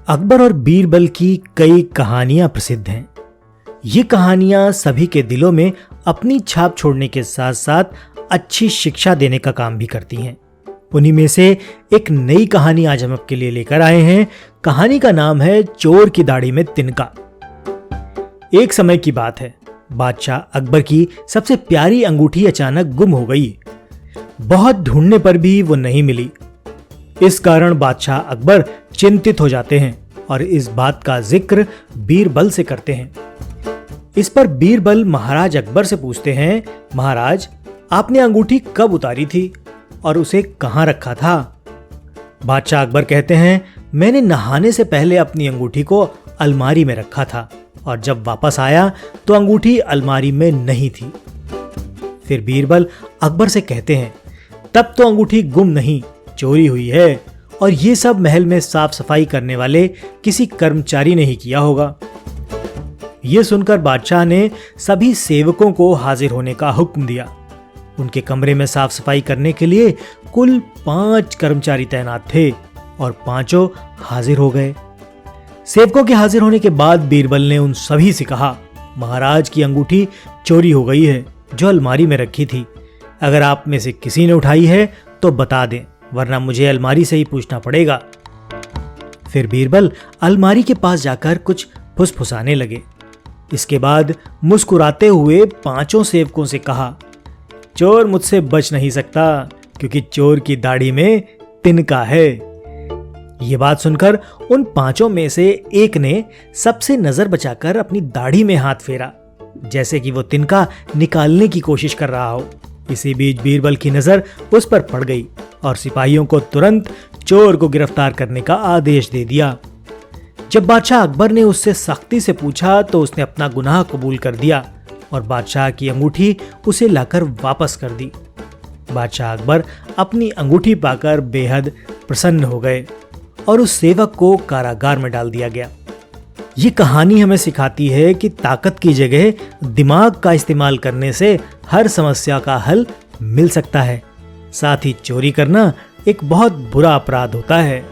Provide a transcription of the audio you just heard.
अकबर और बीरबल की कई कहानियां प्रसिद्ध हैं। ये कहानियां सभी के दिलों में अपनी छाप छोड़ने के साथ साथ अच्छी शिक्षा देने का काम भी करती हैं। उन्हीं में से एक नई कहानी आज हम आपके लिए लेकर आए हैं। कहानी का नाम है चोर की दाढ़ी में तिनका। एक समय की बात है, बादशाह अकबर की सबसे प्यारी अंगूठी अचानक गुम हो गई। बहुत ढूंढने पर भी वो नहीं मिली। इस कारण बादशाह अकबर चिंतित हो जाते हैं और इस बात का जिक्र बीरबल से करते हैं। इस पर बीरबल महाराज अकबर से पूछते हैं, महाराज, आपने अंगूठी कब उतारी थी और उसे कहां रखा था? बादशाह अकबर कहते हैं, मैंने नहाने से पहले अपनी अंगूठी को अलमारी में रखा था और जब वापस आया तो अंगूठी अलमारी में नहीं थी। फिर बीरबल अकबर से कहते हैं, तब तो अंगूठी गुम नहीं, चोरी हुई है और ये सब महल में साफ सफाई करने वाले किसी कर्मचारी ने ही किया होगा। ये सुनकर बादशाह ने सभी सेवकों को हाजिर होने का हुक्म दिया। उनके कमरे में साफ सफाई करने के लिए कुल 5 कर्मचारी तैनात थे और पांचों हाजिर हो गए। सेवकों के हाजिर होने के बाद बीरबल ने उन सभी से कहा, महाराज की अंगूठी चोरी हो गई है जो अलमारी में रखी थी। अगर आप में से किसी ने उठाई है तो बता दें, वरना मुझे अलमारी से ही पूछना पड़ेगा। फिर बीरबल अलमारी के पास जाकर कुछ फुसफुसाने लगे। इसके बाद मुस्कुराते हुए पांचों सेवकों से कहा, चोर मुझसे बच नहीं सकता क्योंकि चोर की दाढ़ी में तिनका है। ये बात सुनकर उन पांचों में से एक ने सबसे नजर बचाकर अपनी दाढ़ी में हाथ फेरा, जैसे कि वो तिनका निकालने की कोशिश कर रहा हो। इसी बीच बीरबल की नजर उस पर पड़ गई और सिपाहियों को तुरंत चोर को गिरफ्तार करने का आदेश दे दिया। जब बादशाह अकबर ने उससे सख्ती से पूछा तो उसने अपना गुनाह कबूल कर दिया और बादशाह की अंगूठी उसे लाकर वापस कर दी। बादशाह अकबर अपनी अंगूठी पाकर बेहद प्रसन्न हो गए और उस सेवक को कारागार में डाल दिया गया। ये कहानी हमें सिखाती है कि ताकत की जगह दिमाग का इस्तेमाल करने से हर समस्या का हल मिल सकता है। साथ ही चोरी करना एक बहुत बुरा अपराध होता है।